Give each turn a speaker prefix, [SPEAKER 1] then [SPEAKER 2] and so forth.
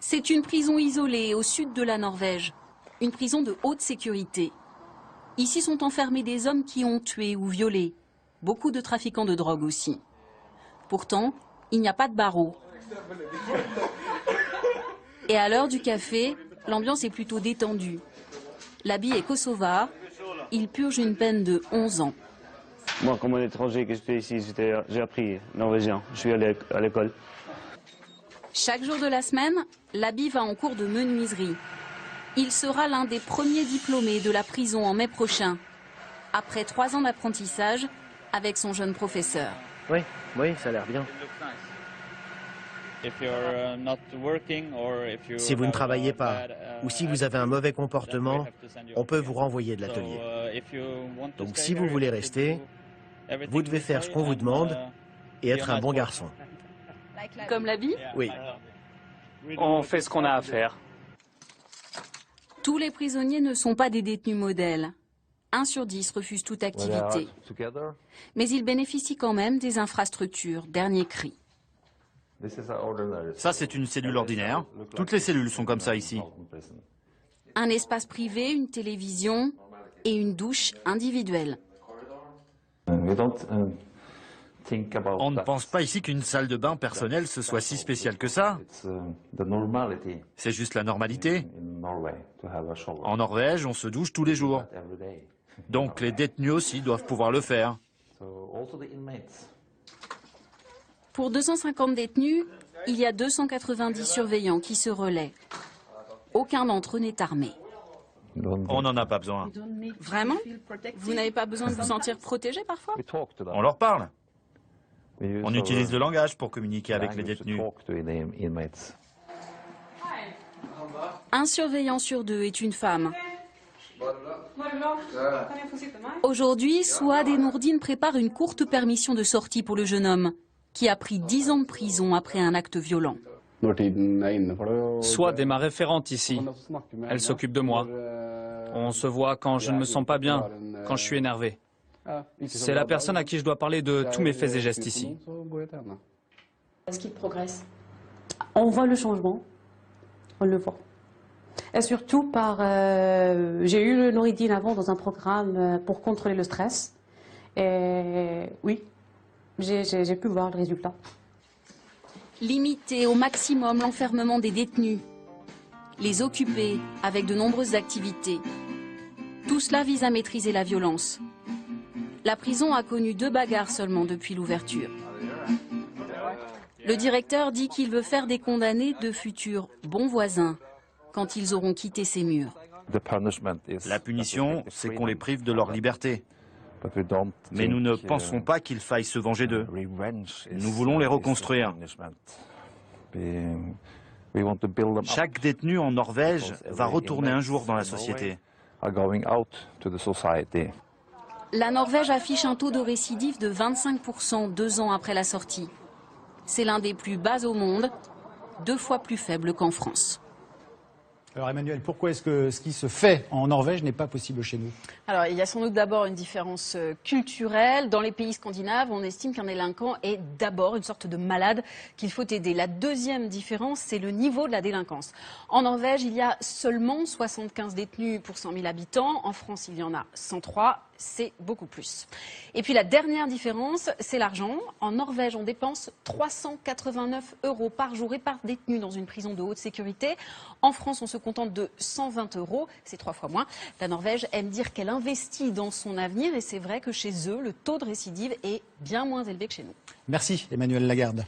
[SPEAKER 1] C'est une prison isolée au sud de la Norvège, une prison de haute sécurité. Ici sont enfermés des hommes qui ont tué ou violé, beaucoup de trafiquants de drogue aussi. Pourtant, il n'y a pas de barreaux. Et à l'heure du café, l'ambiance est plutôt détendue. L'habit est kosovar, il purge une peine de 11 ans.
[SPEAKER 2] Moi, comme un étranger que j'étais ici, j'ai appris norvégien. Je suis allé à l'école.
[SPEAKER 1] Chaque jour de la semaine, l'habit va en cours de menuiserie. Il sera l'un des premiers diplômés de la prison en mai prochain, après 3 ans d'apprentissage avec son jeune professeur.
[SPEAKER 3] Oui, ça a l'air bien.
[SPEAKER 4] Si vous ne travaillez pas ou si vous avez un mauvais comportement, on peut vous renvoyer de l'atelier. Donc si vous voulez rester, vous devez faire ce qu'on vous demande et être un bon garçon.
[SPEAKER 1] Comme l'habit ?
[SPEAKER 4] Oui.
[SPEAKER 5] On fait ce qu'on a à faire.
[SPEAKER 1] Tous les prisonniers ne sont pas des détenus modèles. 1 sur 10 refuse toute activité. Mais ils bénéficient quand même des infrastructures, dernier cri.
[SPEAKER 6] Ça, c'est une cellule ordinaire. Toutes les cellules sont comme ça ici.
[SPEAKER 1] Un espace privé, une télévision et une douche individuelle.
[SPEAKER 6] On ne pense pas ici qu'une salle de bain personnelle ce soit si spécial que ça. C'est juste la normalité. En Norvège, on se douche tous les jours. Donc les détenus aussi doivent pouvoir le faire.
[SPEAKER 1] Pour 250 détenus, il y a 290 surveillants qui se relaient. Aucun d'entre eux n'est armé.
[SPEAKER 6] On n'en a pas besoin.
[SPEAKER 1] Vraiment ? Vous n'avez pas besoin de vous sentir protégé parfois ?
[SPEAKER 6] On leur parle. On utilise le langage pour communiquer avec les détenus.
[SPEAKER 1] Un surveillant sur 2 est une femme. Aujourd'hui, Souad et Nourdine préparent une courte permission de sortie pour le jeune homme, qui a pris 10 ans de prison après un acte violent.
[SPEAKER 5] Souad est ma référente ici. Elle s'occupe de moi. On se voit quand je ne me sens pas bien, quand je suis énervé. C'est la personne à qui je dois parler de tous mes faits et gestes ici.
[SPEAKER 7] Est-ce qu'il progresse? On voit le changement, on le voit. Et surtout par... j'ai eu le Nourdine avant dans un programme pour contrôler le stress. Et oui, j'ai pu voir le résultat.
[SPEAKER 1] Limiter au maximum l'enfermement des détenus, les occuper avec de nombreuses activités. Tout cela vise à maîtriser la violence. La prison a connu 2 bagarres seulement depuis l'ouverture. Le directeur dit qu'il veut faire des condamnés de futurs bons voisins quand ils auront quitté ces murs.
[SPEAKER 6] La punition, c'est qu'on les prive de leur liberté. Mais nous ne pensons pas qu'il faille se venger d'eux. Nous voulons les reconstruire. Chaque détenu en Norvège va retourner un jour dans la société.
[SPEAKER 1] La Norvège affiche un taux de récidive de 25% 2 ans après la sortie. C'est l'un des plus bas au monde, 2 fois plus faible qu'en France.
[SPEAKER 8] Alors Emmanuel, pourquoi est-ce que ce qui se fait en Norvège n'est pas possible chez nous?
[SPEAKER 9] Alors il y a sans doute d'abord une différence culturelle. Dans les pays scandinaves, on estime qu'un délinquant est d'abord une sorte de malade qu'il faut aider. La deuxième différence, c'est le niveau de la délinquance. En Norvège, il y a seulement 75 détenus pour 100 000 habitants. En France, il y en a 103. C'est beaucoup plus. Et puis la dernière différence, c'est l'argent. En Norvège, on dépense 389 € par jour et par détenu dans une prison de haute sécurité. En France, on se contente de 120 €, c'est 3 fois moins. La Norvège aime dire qu'elle investit dans son avenir et c'est vrai que chez eux, le taux de récidive est bien moins élevé que chez nous.
[SPEAKER 8] Merci Emmanuel Lagarde.